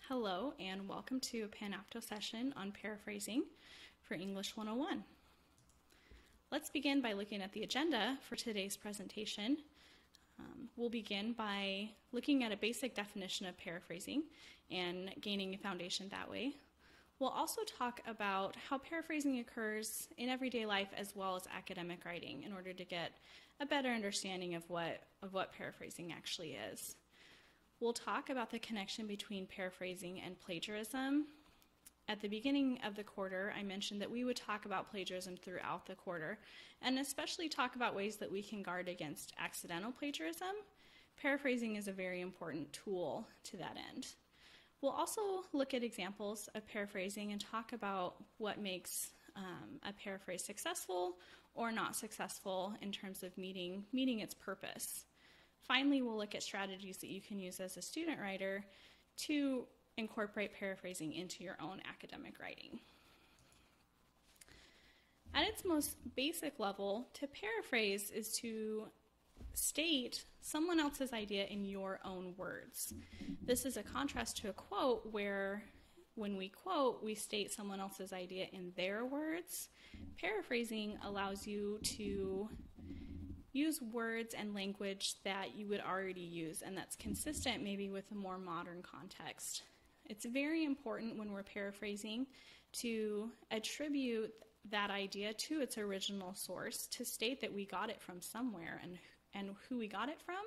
Hello and welcome to a Panopto session on paraphrasing for English 101. Let's begin by looking at the agenda for today's presentation. We'll begin by looking at a basic definition of paraphrasing and gaining a foundation that way. We'll also talk about how paraphrasing occurs in everyday life as well as academic writing in order to get a better understanding of what paraphrasing actually is. We'll talk about the connection between paraphrasing and plagiarism. At the beginning of the quarter, I mentioned that we would talk about plagiarism throughout the quarter, and especially talk about ways that we can guard against accidental plagiarism. Paraphrasing is a very important tool to that end. We'll also look at examples of paraphrasing and talk about what makes a paraphrase successful or not successful in terms of meeting its purpose. Finally, we'll look at strategies that you can use as a student writer to incorporate paraphrasing into your own academic writing. At its most basic level, to paraphrase is to state someone else's idea in your own words. This is a contrast to a quote where when we quote, we state someone else's idea in their words. Paraphrasing allows you to use words and language that you would already use and that's consistent maybe with a more modern context. It's very important when we're paraphrasing to attribute that idea to its original source, to state that we got it from somewhere and who we got it from.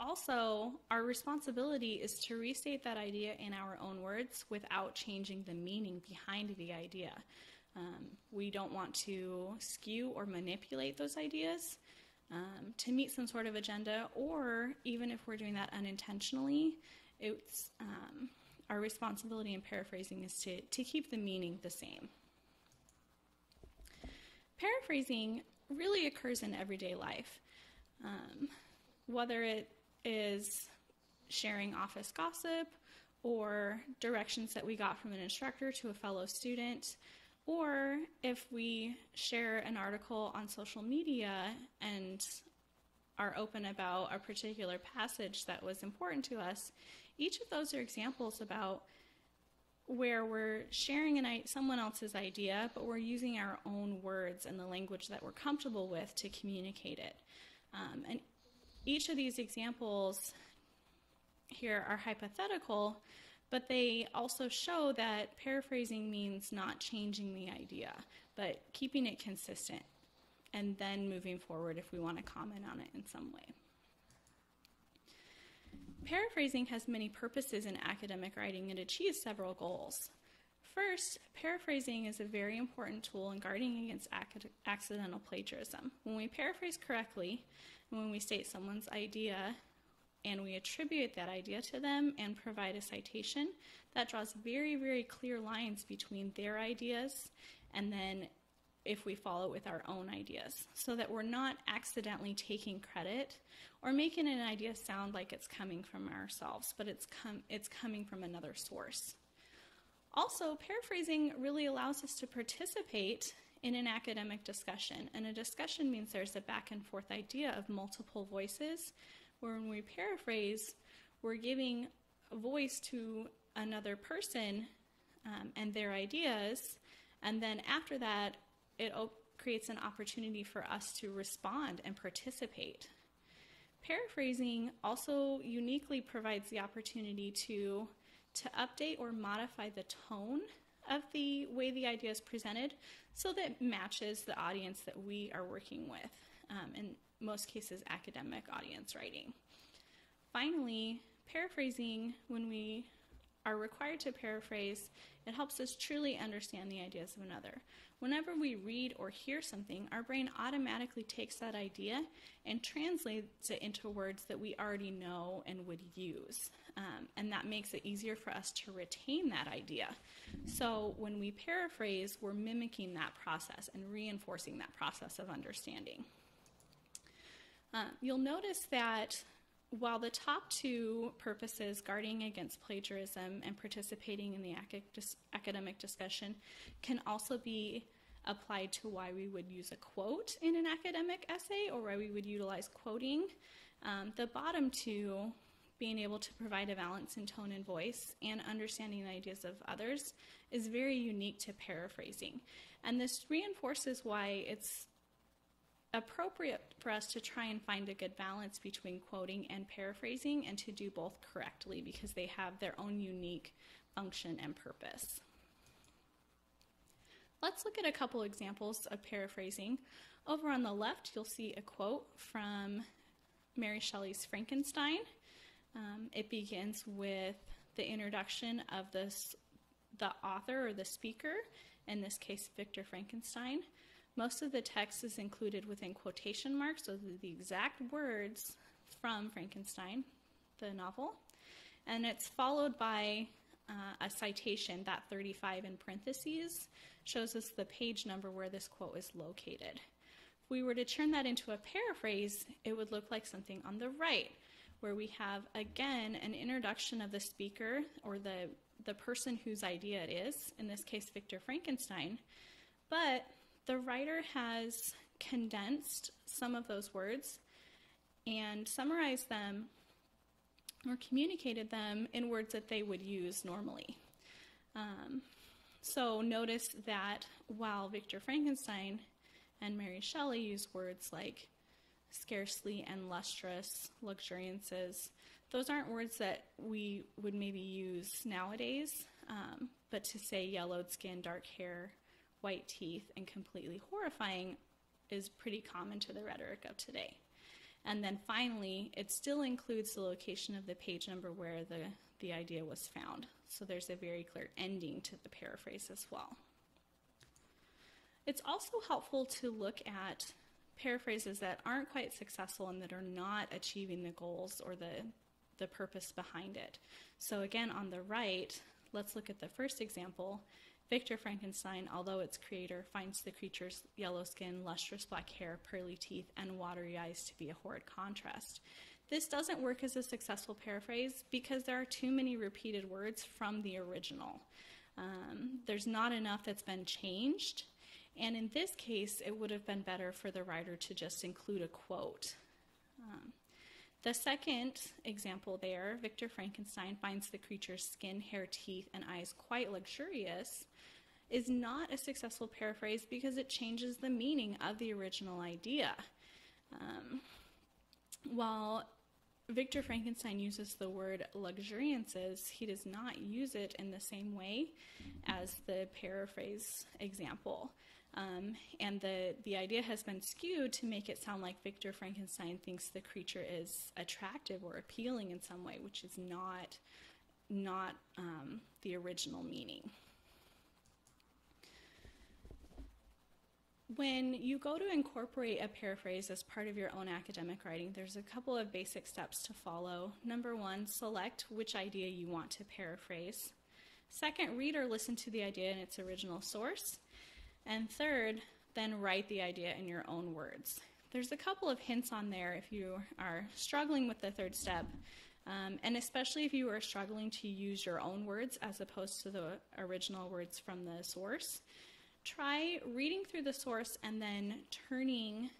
Also, our responsibility is to restate that idea in our own words without changing the meaning behind the idea. We don't want to skew or manipulate those ideas to meet some sort of agenda, or even if we're doing that unintentionally, it's our responsibility in paraphrasing is to keep the meaning the same. Paraphrasing really occurs in everyday life, whether it is sharing office gossip or directions that we got from an instructor to a fellow student, or if we share an article on social media and are open about a particular passage that was important to us. Each of those are examples about where we're sharing someone else's idea, but we're using our own words and the language that we're comfortable with to communicate it. And each of these examples here are hypothetical, but they also show that paraphrasing means not changing the idea, but keeping it consistent, and then moving forward if we want to comment on it in some way. Paraphrasing has many purposes in academic writing and achieves several goals. First, paraphrasing is a very important tool in guarding against accidental plagiarism. When we paraphrase correctly, and when we state someone's idea, and we attribute that idea to them and provide a citation, that draws very, very clear lines between their ideas and then if we follow with our own ideas, so that we're not accidentally taking credit or making an idea sound like it's coming from ourselves, but it's coming from another source. Also, paraphrasing really allows us to participate in an academic discussion, and a discussion means there's a back and forth idea of multiple voices, where when we paraphrase, we're giving a voice to another person and their ideas, and then after that, it creates an opportunity for us to respond and participate. Paraphrasing also uniquely provides the opportunity to update or modify the tone of the way the idea is presented so that it matches the audience that we are working with, in most cases academic audience writing. Finally, paraphrasing, when we are required to paraphrase, it helps us truly understand the ideas of another. Whenever we read or hear something, our brain automatically takes that idea and translates it into words that we already know and would use. And that makes it easier for us to retain that idea. So when we paraphrase, we're mimicking that process and reinforcing that process of understanding. You'll notice that while the top two purposes, guarding against plagiarism and participating in the academic discussion, can also be applied to why we would use a quote in an academic essay or why we would utilize quoting, the bottom two being able to provide a balance in tone and voice, and understanding the ideas of others is very unique to paraphrasing. And this reinforces why it's appropriate for us to try and find a good balance between quoting and paraphrasing, and to do both correctly, because they have their own unique function and purpose. Let's look at a couple examples of paraphrasing. Over on the left, you'll see a quote from Mary Shelley's Frankenstein. It begins with the introduction of the author or the speaker, in this case Victor Frankenstein. Most of the text is included within quotation marks, so the exact words from Frankenstein, the novel. And it's followed by a citation. That 35 in parentheses shows us the page number where this quote is located. If we were to turn that into a paraphrase, it would look like something on the right, where we have, again, an introduction of the speaker or the person whose idea it is, in this case Victor Frankenstein, but the writer has condensed some of those words and summarized them or communicated them in words that they would use normally. So notice that while Victor Frankenstein and Mary Shelley use words like scarcely and lustrous, luxuriances, those aren't words that we would maybe use nowadays, but to say yellowed skin, dark hair, white teeth, and completely horrifying is pretty common to the rhetoric of today. And then finally, it still includes the location of the page number where the idea was found. So there's a very clear ending to the paraphrase as well. It's also helpful to look at paraphrases that aren't quite successful and that are not achieving the goals or the purpose behind it. So again, on the right, let's look at the first example. Victor Frankenstein, although its creator, finds the creature's yellow skin, lustrous black hair, pearly teeth, and watery eyes to be a horrid contrast. This doesn't work as a successful paraphrase because there are too many repeated words from the original. There's not enough that's been changed, and in this case, it would have been better for the writer to just include a quote. The second example there, Victor Frankenstein finds the creature's skin, hair, teeth, and eyes quite luxurious, is not a successful paraphrase because it changes the meaning of the original idea. While Victor Frankenstein uses the word luxuriances, he does not use it in the same way as the paraphrase example. And the idea has been skewed to make it sound like Victor Frankenstein thinks the creature is attractive or appealing in some way, which is not the original meaning. When you go to incorporate a paraphrase as part of your own academic writing, there's a couple of basic steps to follow. Number one, select which idea you want to paraphrase. Second, read or listen to the idea in its original source. And third, then write the idea in your own words. There's a couple of hints on there if you are struggling with the third step, and especially if you are struggling to use your own words as opposed to the original words from the source. Try reading through the source and then turning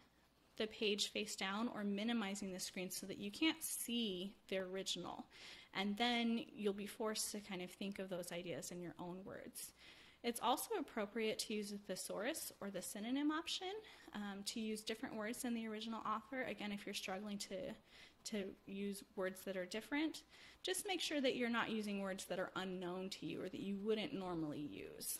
the page face down or minimizing the screen so that you can't see the original. And then you'll be forced to kind of think of those ideas in your own words. It's also appropriate to use the thesaurus or the synonym option to use different words than the original author. Again, if you're struggling to use words that are different, just make sure that you're not using words that are unknown to you or that you wouldn't normally use.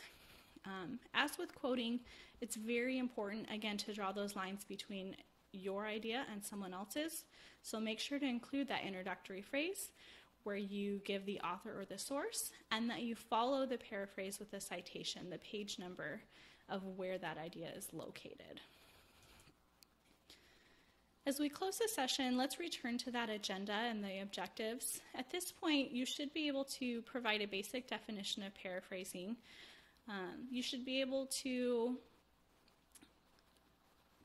As with quoting, it's very important, again, to draw those lines between your idea and someone else's. So make sure to include that introductory phrase where you give the author or the source, and that you follow the paraphrase with a citation, the page number of where that idea is located. As we close the session, let's return to that agenda and the objectives. At this point, you should be able to provide a basic definition of paraphrasing. You should be able to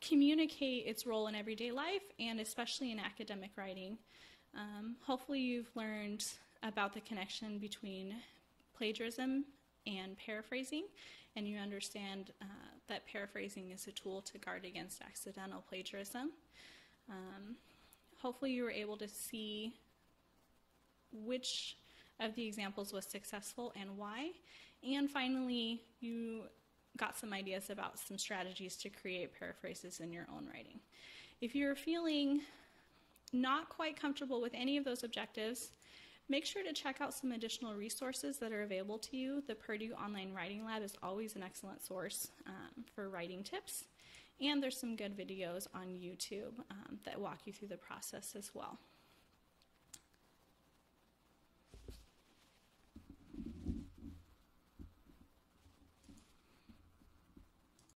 communicate its role in everyday life and especially in academic writing. Hopefully you've learned about the connection between plagiarism and paraphrasing, and you understand that paraphrasing is a tool to guard against accidental plagiarism. Hopefully you were able to see which of the examples was successful and why. And finally, you got some ideas about some strategies to create paraphrases in your own writing. If you're feeling not quite comfortable with any of those objectives, make sure to check out some additional resources that are available to you. The Purdue Online Writing Lab is always an excellent source for writing tips, and there's some good videos on YouTube that walk you through the process as well.